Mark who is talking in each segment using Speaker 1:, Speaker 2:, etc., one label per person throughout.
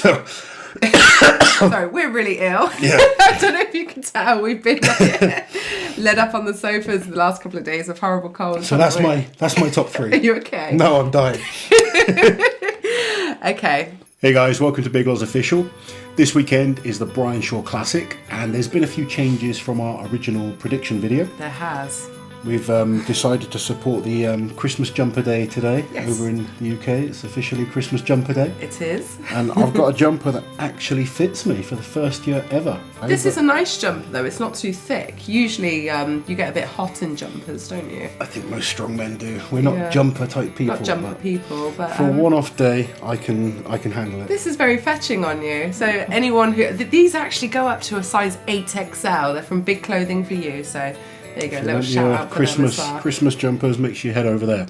Speaker 1: So,
Speaker 2: sorry, we're really ill.
Speaker 1: Yeah.
Speaker 2: I don't know if you can tell. We've been led up on the sofas the last couple of days of horrible colds.
Speaker 1: so that's my top 3.
Speaker 2: Are you okay?
Speaker 1: No, I'm dying.
Speaker 2: Okay.
Speaker 1: Hey guys, welcome to Big Loz Official. This weekend is the Brian Shaw Classic, and there's been a few changes from our original prediction video.
Speaker 2: There has.
Speaker 1: We've decided to support the Christmas Jumper Day today.
Speaker 2: Yes.
Speaker 1: Over in the UK. It's officially Christmas Jumper Day.
Speaker 2: It is.
Speaker 1: And I've got a jumper that actually fits me for the first year ever.
Speaker 2: This is a nice jumper though, it's not too thick. Usually you get a bit hot in jumpers, don't you?
Speaker 1: I think most strongmen do. We're not jumper type people.
Speaker 2: Not jumper people, but...
Speaker 1: For a one-off day, I can handle it.
Speaker 2: This is very fetching on you. So anyone who... These actually go up to a size 8XL. They're from Big Clothing for You, so... There you go, little shout out for them as well.
Speaker 1: Christmas jumpers, make sure you head over there.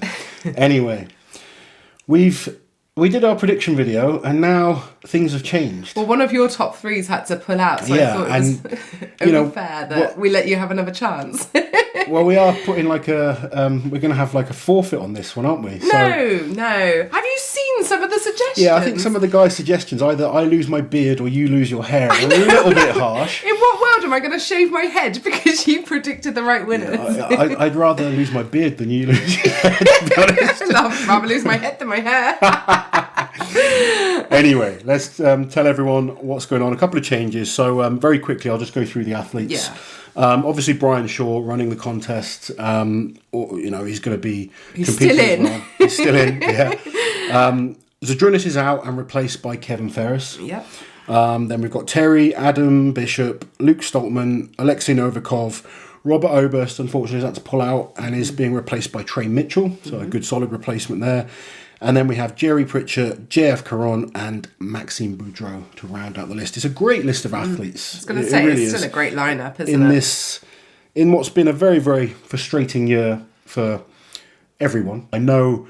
Speaker 1: Anyway, we did our prediction video, and now things have changed.
Speaker 2: Well, one of your top 3s had to pull out, so I thought it was only fair that we let you have another chance.
Speaker 1: Well, we are putting we're going to have like a forfeit on this one, aren't we?
Speaker 2: No. Have you seen some of the suggestions?
Speaker 1: Yeah, I think some of the guys' suggestions, either I lose my beard or you lose your hair, are a little bit harsh.
Speaker 2: In what world am I going to shave my head because you predicted the right winners?
Speaker 1: Yeah, I'd rather lose my beard than you lose your hair, to be honest.
Speaker 2: I'd rather lose my head than my hair.
Speaker 1: Anyway, let's tell everyone what's going on. A couple of changes. So very quickly, I'll just go through the athletes.
Speaker 2: Yeah.
Speaker 1: Obviously, Brian Shaw running the contest. He's going to be
Speaker 2: still in.
Speaker 1: Well. He's still in. Yeah. Zadrunas is out and replaced by Kevin Ferris.
Speaker 2: Yep.
Speaker 1: Then we've got Terry, Adam Bishop, Luke Stoltman, Alexei Novikov. Robert Oberst, unfortunately, has had to pull out and is being replaced by Trey Mitchell. So a good solid replacement there. And then we have Jerry Pritchett, JF Caron, and Maxime Boudreau to round out the list. It's a great list of athletes.
Speaker 2: I was going to say, it's still a great lineup, isn't it?
Speaker 1: In what's been a very, very frustrating year for everyone. I know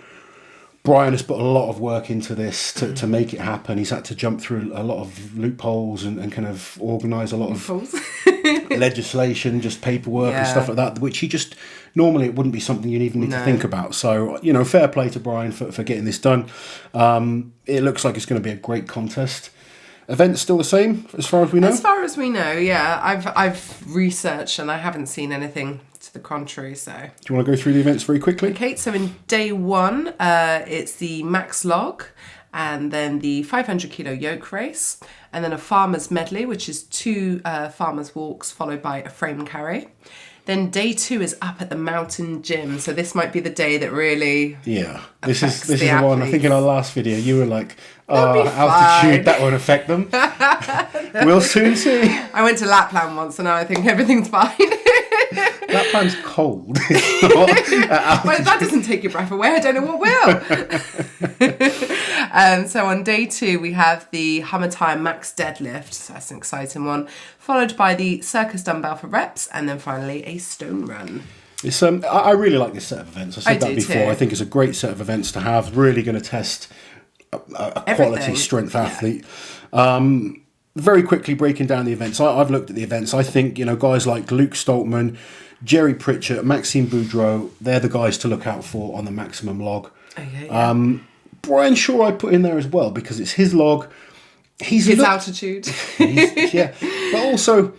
Speaker 1: Brian has put a lot of work into this to make it happen. He's had to jump through a lot of loopholes and kind of organise a lot of legislation, just paperwork and stuff like that, which he just... Normally, it wouldn't be something you'd even need to think about. So, fair play to Brian for getting this done. It looks like it's going to be a great contest. Event's still the same, as far as we know?
Speaker 2: As far as we know, yeah. I've researched and I haven't seen anything to the contrary, so...
Speaker 1: Do you want to go through the events very quickly?
Speaker 2: Okay, so in day 1, it's the max log, and then the 500 kilo yoke race, and then a farmer's medley, which is 2 farmer's walks followed by a frame carry. Then day 2 is up at the mountain gym. So this might be the day that really
Speaker 1: this is the one. I think in our last video you were like, altitude, that won't affect them. We'll soon see.
Speaker 2: I went to Lapland once and now I think everything's fine.
Speaker 1: Lapland's cold.
Speaker 2: Well, if that doesn't take your breath away, I don't know what will. So on day 2, we have the Hamataya max deadlift. So that's an exciting one. Followed by the circus dumbbell for reps. And then finally a stone run. It's
Speaker 1: I really like this set of events. I said that before.
Speaker 2: Too.
Speaker 1: I think it's a great set of events to have. Really going to test a quality strength athlete. Very quickly breaking down the events. I've looked at the events. I think, guys like Luke Stoltman, Jerry Pritchett, Maxime Boudreau, they're the guys to look out for on the maximum log. Okay, Brian Shaw I put in there as well because it's his log.
Speaker 2: His altitude.
Speaker 1: But also,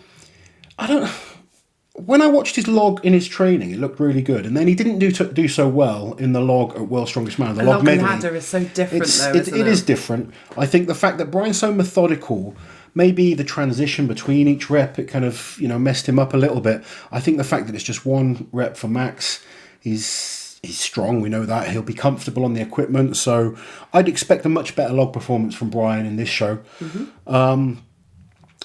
Speaker 1: when I watched his log in his training, it looked really good. And then he didn't do so well in the log at World's Strongest Man. The log medley.
Speaker 2: ladder is so different though, isn't it?
Speaker 1: It is different. I think the fact that Brian's so methodical... Maybe the transition between each rep, it kind of, messed him up a little bit. I think the fact that it's just 1 rep for max, he's strong, we know that. He'll be comfortable on the equipment. So I'd expect a much better log performance from Brian in this show. Mm-hmm.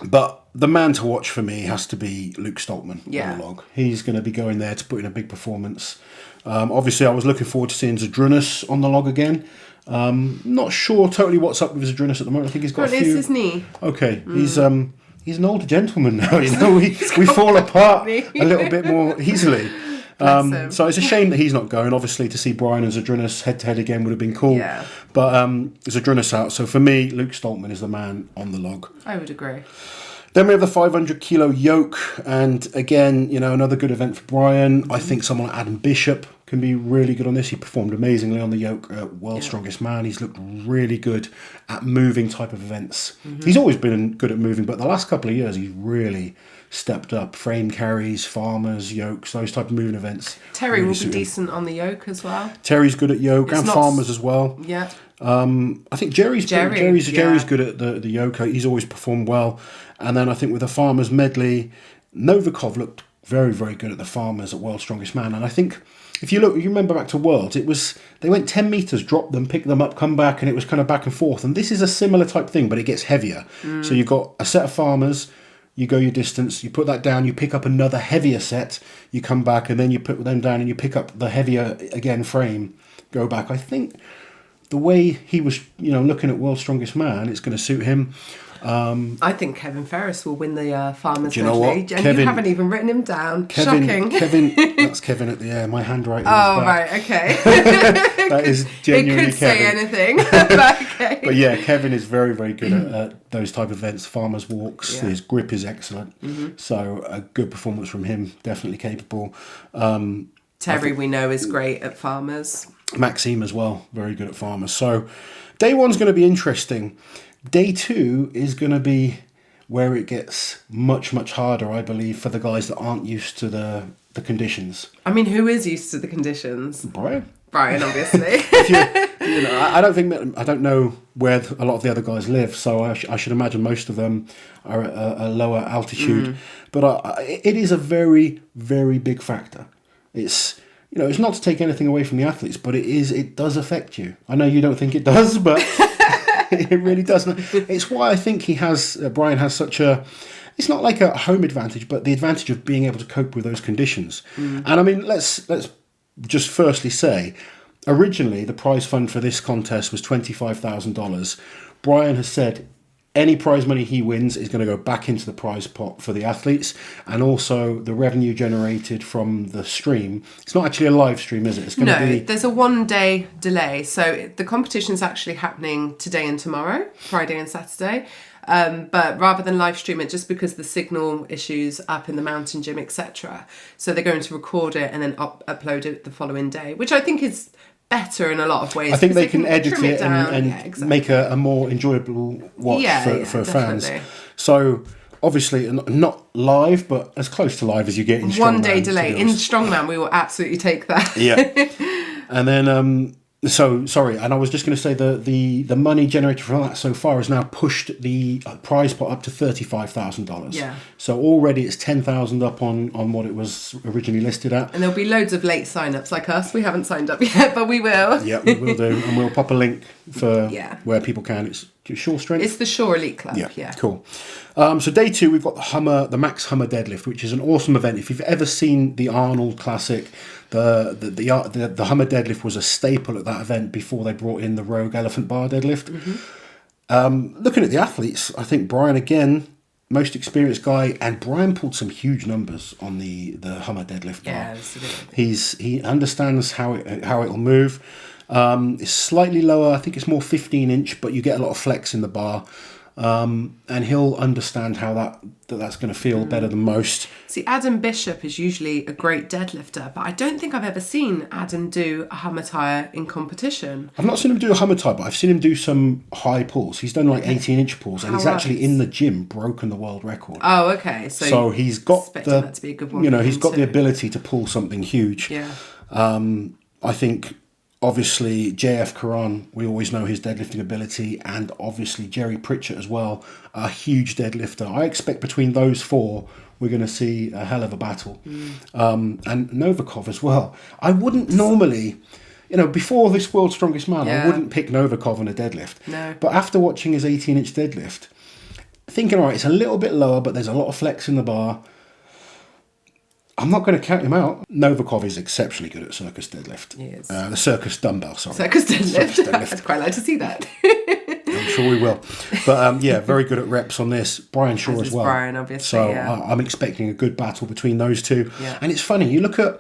Speaker 1: But the man to watch for me has to be Luke Stoltman on the log. He's going to be going there to put in a big performance. Obviously, I was looking forward to seeing Zadrunas on the log again. Not sure totally what's up with Zadrunas at the moment. I think he's got a few...
Speaker 2: It's his knee.
Speaker 1: Okay, he's an older gentleman now. We fall apart a little bit more easily. So it's a shame that he's not going. Obviously, to see Brian and Zadrunas head to head again would have been cool.
Speaker 2: Yeah.
Speaker 1: But Zadrunas out. So for me, Luke Stoltman is the man on the log.
Speaker 2: I would agree.
Speaker 1: Then we have the 500 kilo yoke, and again, another good event for Brian. I think someone like Adam Bishop can be really good on this. He performed amazingly on the yoke at World's Strongest Man. He's looked really good at moving type of events. He's always been good at moving, but the last couple of years he's really stepped up. Frame carries, farmers, yokes, those type of moving events.
Speaker 2: Terry
Speaker 1: really
Speaker 2: will
Speaker 1: suit
Speaker 2: be
Speaker 1: him.
Speaker 2: decent on the yoke as well.
Speaker 1: Terry's good at yoke and
Speaker 2: not
Speaker 1: farmers as well.
Speaker 2: Yeah.
Speaker 1: I think Jerry's good at the yoke. He's always performed well. And then I think with the farmers medley, Novikov looked very, very good at the farmers at World's Strongest Man. And I think if you remember back to Worlds, they went 10 metres, dropped them, picked them up, come back, and it was kind of back and forth. And this is a similar type thing, but it gets heavier. So you've got a set of farmers, you go your distance, you put that down, you pick up another heavier set, you come back, and then you put them down and you pick up the heavier, again, frame, go back. I think the way he was, looking at World's Strongest Man, it's going to suit him.
Speaker 2: I think Kevin Ferris will win the Farmers
Speaker 1: Do you know
Speaker 2: Medley.
Speaker 1: what?
Speaker 2: And you haven't even written him down. Shocking.
Speaker 1: Kevin, that's Kevin at the air. My handwriting is bad.
Speaker 2: Right, okay.
Speaker 1: That is genuinely
Speaker 2: It could
Speaker 1: Kevin.
Speaker 2: say anything. But okay.
Speaker 1: But yeah, Kevin is very, very good at those type of events. Farmers walks. His grip is excellent. So a good performance from him. Definitely capable.
Speaker 2: Terry, we know, is great at Farmers.
Speaker 1: Maxime as well. Very good at farmers. So day one's going to be interesting. Day two is going to be where it gets much, much harder, I believe, for the guys that aren't used to the conditions.
Speaker 2: I mean, who is used to the conditions?
Speaker 1: Brian,
Speaker 2: obviously.
Speaker 1: I don't know where a lot of the other guys live, so I should imagine most of them are at a lower altitude. But it is a very, very big factor. It's not to take anything away from the athletes, but it does affect you. I know you don't think it does, but it really doesn't. It's why I think Brian has such a, it's not like a home advantage, but the advantage of being able to cope with those conditions. And I mean, let's just firstly say, originally the prize fund for this contest was $25,000. Brian has said any prize money he wins is going to go back into the prize pot for the athletes, and also the revenue generated from the stream. It's not actually a live stream, is it? It's going to be...
Speaker 2: there's a 1 day delay. So the competition's actually happening today and tomorrow, Friday and Saturday. But rather than live stream it, just because the signal issues up in the mountain gym, etc. So they're going to record it and then upload it the following day, which I think is better in a lot of ways.
Speaker 1: I think they can edit it and
Speaker 2: exactly.
Speaker 1: make a more enjoyable watch for fans.
Speaker 2: Definitely.
Speaker 1: So obviously not live, but as close to live as you get in Strongman.
Speaker 2: 1 day delay. In Strongman, we will absolutely take that.
Speaker 1: Yeah. And then, so sorry, and I was just going to say the money generated from that so far has now pushed the prize pot up to $35,000.
Speaker 2: Yeah.
Speaker 1: So already it's $10,000 up on what it was originally listed at.
Speaker 2: And there'll be loads of late sign-ups like us. We haven't signed up yet, but we will.
Speaker 1: Yeah, we will do, and we'll pop a link for
Speaker 2: Yeah.
Speaker 1: where people can. It's Shore Strength.
Speaker 2: It's the Shore Elite Club. Yeah.
Speaker 1: Cool. So day two, we've got the Max Hummer deadlift, which is an awesome event. If you've ever seen the Arnold Classic, the Hummer deadlift was a staple at that event before they brought in the Rogue Elephant Bar deadlift. Looking at the athletes, I think Brian, again, most experienced guy, and Brian pulled some huge numbers on the Hummer deadlift bar.
Speaker 2: Yeah, it's a good idea.
Speaker 1: He understands how it'll move. It's slightly lower. I think it's more 15-inch, but you get a lot of flex in the bar. And he'll understand how that's going to feel better than most.
Speaker 2: See, Adam Bishop is usually a great deadlifter, but I don't think I've ever seen Adam do a Hummer tire in competition.
Speaker 1: I've not seen him do a Hummer tie, but I've seen him do some high pulls. He's done like 18-inch pulls, and he's actually in the gym broken the world record.
Speaker 2: Oh, okay. So
Speaker 1: he's got
Speaker 2: that to be a good one.
Speaker 1: He's got the ability to pull something huge.
Speaker 2: Yeah.
Speaker 1: I think, obviously, JF Karan, we always know his deadlifting ability, and obviously Jerry Pritchett as well, a huge deadlifter. I expect between those four, we're going to see a hell of a battle. And Novikov as well. I wouldn't normally, before this World's Strongest Man, I wouldn't pick Novikov on a deadlift.
Speaker 2: No.
Speaker 1: But after watching his 18-inch deadlift, thinking, all right, it's a little bit lower, but there's a lot of flex in the bar. I'm not going to count him out. Novikov is exceptionally good at circus deadlift.
Speaker 2: He is.
Speaker 1: The circus dumbbell, sorry.
Speaker 2: Circus deadlift.
Speaker 1: Circus deadlift.
Speaker 2: I'd quite like to see that.
Speaker 1: I'm sure we will. But very good at reps on this. Brian Shaw as well.
Speaker 2: Brian, obviously,
Speaker 1: So
Speaker 2: yeah.
Speaker 1: I'm expecting a good battle between those two.
Speaker 2: Yeah.
Speaker 1: And it's funny, you look at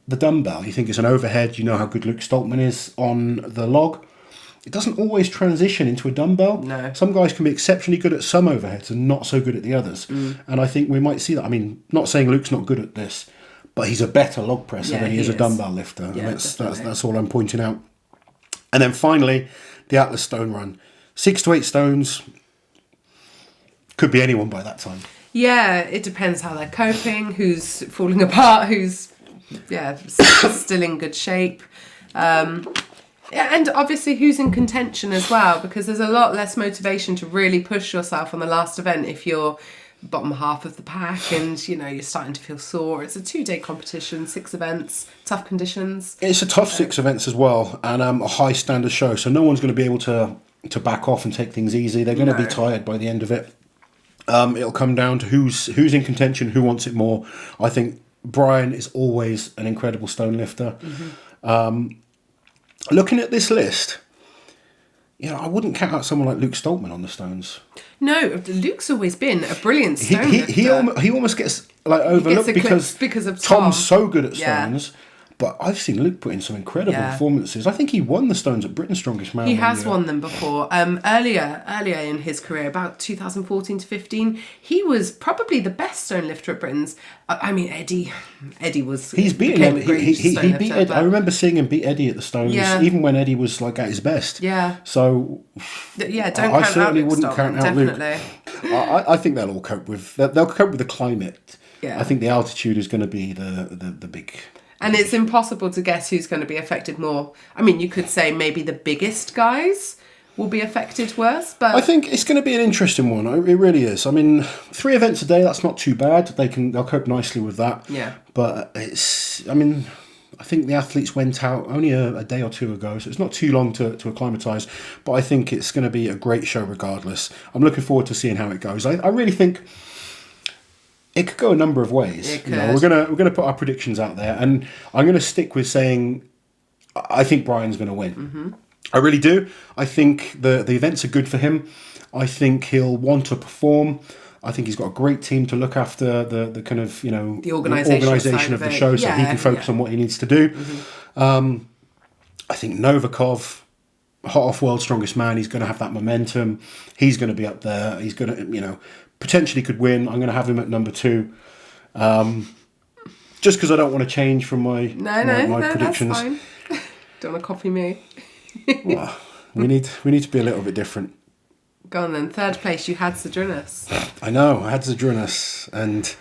Speaker 1: the dumbbell, you think it's an overhead, you know how good Luke Stoltman is on the log. It doesn't always transition into a dumbbell.
Speaker 2: No.
Speaker 1: Some guys can be exceptionally good at some overheads and not so good at the others. And I think we might see that. I mean, not saying Luke's not good at this, but he's a better log presser than he is a dumbbell lifter.
Speaker 2: Yeah,
Speaker 1: And that's all I'm pointing out. And then finally, the Atlas Stone Run. 6 to 8 stones. Could be anyone by that time.
Speaker 2: Yeah, it depends how they're coping, who's falling apart, who's still in good shape. And obviously who's in contention as well, because there's a lot less motivation to really push yourself on the last event if you're bottom half of the pack and, you know, you're starting to feel sore. It's a 2-day competition, 6 events, tough conditions.
Speaker 1: It's a tough 6 events as well, and a high standard show, so no one's going to be able to back off and take things easy. They're going to be tired by the end of it. It'll come down to who's in contention, who wants it more. I think Brian is always an incredible stone lifter. Looking at this list, you know, I wouldn't count out someone like Luke Stoltman on the stones.
Speaker 2: No, Luke's always been a brilliant stone lifter.
Speaker 1: He almost gets like overlooked because
Speaker 2: of Tom.
Speaker 1: Tom's so good at stones. But I've seen Luke put in some incredible performances. I think he won the stones at Britain's Strongest Man.
Speaker 2: He has won them before. Earlier in his career, about 2014 to 15, he was probably the best stone lifter at Britain's. I mean, Eddie was.
Speaker 1: He's beaten him. He beat Eddie. I remember seeing him beat Eddie at the stones, even when Eddie was like at his best.
Speaker 2: Yeah.
Speaker 1: So.
Speaker 2: Yeah, don't count out Luke. I certainly wouldn't count out Luke.
Speaker 1: I think they'll all cope with. They'll cope with the climate.
Speaker 2: Yeah.
Speaker 1: I think the altitude is going to be the big.
Speaker 2: And it's impossible to guess who's going to be affected more. I mean, you could say maybe the biggest guys will be affected worse, but...
Speaker 1: I think it's going to be an interesting one. It really is. I mean, 3 events a day, that's not too bad. They'll cope nicely with that.
Speaker 2: Yeah.
Speaker 1: But I think the athletes went out only a day or 2 ago, so it's not too long to acclimatise. But I think it's going to be a great show regardless. I'm looking forward to seeing how it goes. I really think... it could go a number of ways.
Speaker 2: It could.
Speaker 1: You know, we're gonna put our predictions out there, and I'm gonna stick with saying I think Brian's gonna win.
Speaker 2: Mm-hmm.
Speaker 1: I really do. I think the events are good for him. I think he'll want to perform. I think he's got a great team to look after the kind of, you know,
Speaker 2: the organisation
Speaker 1: of the show, so he can focus on what he needs to do. Mm-hmm. I think Novikov, hot off World's Strongest Man, he's going to have that momentum. He's going to be up there. He's going to, you know, potentially could win. I'm going to have him at number 2. Just because I don't want to change from my predictions.
Speaker 2: That's fine. Don't want to copy me.
Speaker 1: Well, we need to be a little bit different.
Speaker 2: Go on then. 3rd place, you had Zadrunas.
Speaker 1: I know, I had Zadrunas, and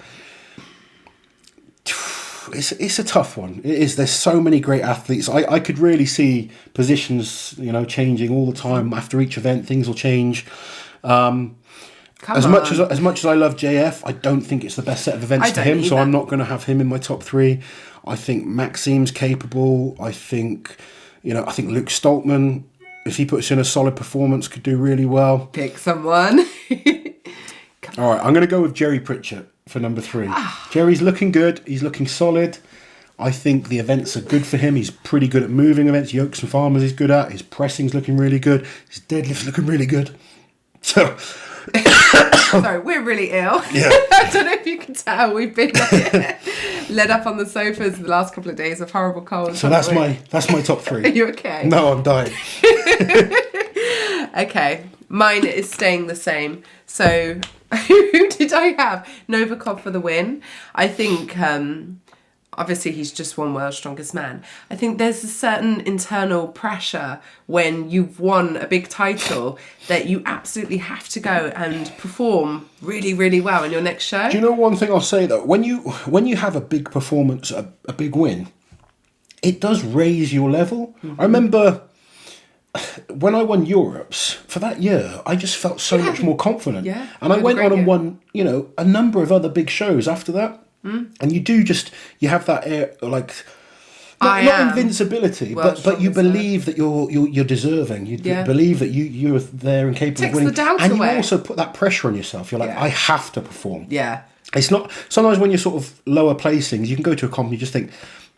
Speaker 1: it's a tough one. It is. There's so many great athletes. I could really see positions, you know, changing all the time. After each event, things will change. As much as I love JF, I don't think it's the best set of events for him, so I'm not going to have him in my top 3. I think Maxim's capable. I think Luke Stoltman, if he puts in a solid performance, could do really well.
Speaker 2: Pick someone.
Speaker 1: All right, I'm going to go with Jerry Pritchett for number 3. Jerry's looking good. He's looking solid. I think the events are good for him. He's pretty good at moving events. Yokes and farmers he's good at. His pressing's looking really good. His deadlift's looking really good. So...
Speaker 2: Sorry, we're really ill.
Speaker 1: Yeah.
Speaker 2: I don't know if you can tell. We've been led up on the sofas the last couple of days of horrible cold.
Speaker 1: So that's my top 3.
Speaker 2: Are you okay?
Speaker 1: No, I'm dying.
Speaker 2: Okay, mine is staying the same. So who did I have? Novikov for the win. I think obviously he's just won World's Strongest Man. I think there's a certain internal pressure when you've won a big title that you absolutely have to go and perform really, really well in your next show.
Speaker 1: Do you know one thing I'll say though? When you have a big performance, a big win, it does raise your level. Mm-hmm. I remember when I won Europe's for that year, I just felt so much more confident.
Speaker 2: Yeah.
Speaker 1: And I went on and won, you know, a number of other big shows after that. And you have that air, like not invincibility, but you believe that you're deserving. You believe that you are there and capable of winning,
Speaker 2: the doubt
Speaker 1: and
Speaker 2: away.
Speaker 1: You also put that pressure on yourself. You're like, I have to perform.
Speaker 2: Yeah,
Speaker 1: it's not sometimes when you're sort of lower placings, you can go to a comp and you just think,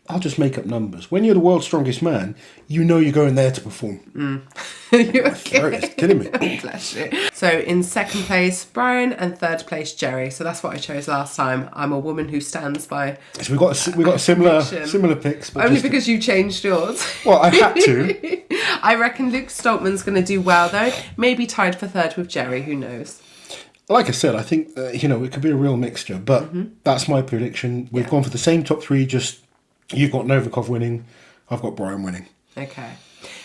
Speaker 1: I'll just make up numbers. When you're the world's strongest man, you know you're going there to perform.
Speaker 2: You're okay.
Speaker 1: It's kidding me.
Speaker 2: Bless you. So in 2nd place, Brian, and 3rd place, Jerry. So that's what I chose last time. I'm a woman who stands by.
Speaker 1: So we got similar picks, but
Speaker 2: only because you changed yours.
Speaker 1: Well, I had to.
Speaker 2: I reckon Luke Stoltman's going to do well though. Maybe tied for 3rd with Jerry. Who knows?
Speaker 1: like I said, I think, it could be a real mixture, but that's my prediction. We've gone for the same top three, just you've got Novikov winning, I've got Brian winning.
Speaker 2: Okay.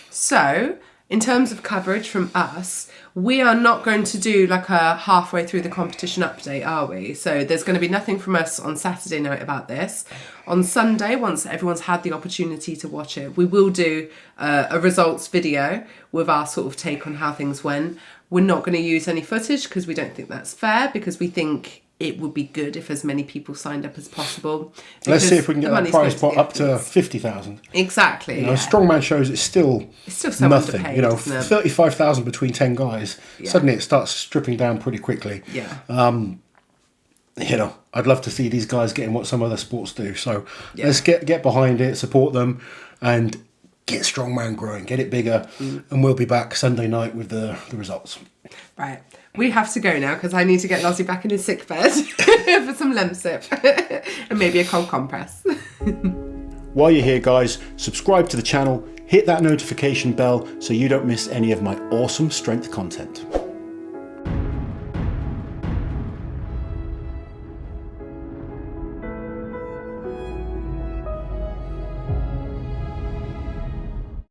Speaker 2: So, in terms of coverage from us, we are not going to do like a halfway through the competition update, are we? So there's going to be nothing from us on Saturday night about this. On Sunday, once everyone's had the opportunity to watch it, we will do a results video with our sort of take on how things went. We're not going to use any footage because we don't think that's fair, because we think it would be good if as many people signed up as possible.
Speaker 1: Let's see if we can get that prize pot up to 50,000.
Speaker 2: Exactly.
Speaker 1: Strongman shows it's still
Speaker 2: so
Speaker 1: nothing.
Speaker 2: underpaid, isn't it?
Speaker 1: 35,000 between 10 guys. Yeah. Suddenly it starts stripping down pretty quickly.
Speaker 2: Yeah.
Speaker 1: I'd love to see these guys getting what some other sports do. So let's get behind it, support them, and get Strongman growing, get it bigger, and we'll be back Sunday night with the results.
Speaker 2: Right. We have to go now because I need to get Lozzie back in his sick bed for some Lemsip and maybe a cold compress.
Speaker 1: While you're here, guys, subscribe to the channel, hit that notification bell so you don't miss any of my awesome strength content.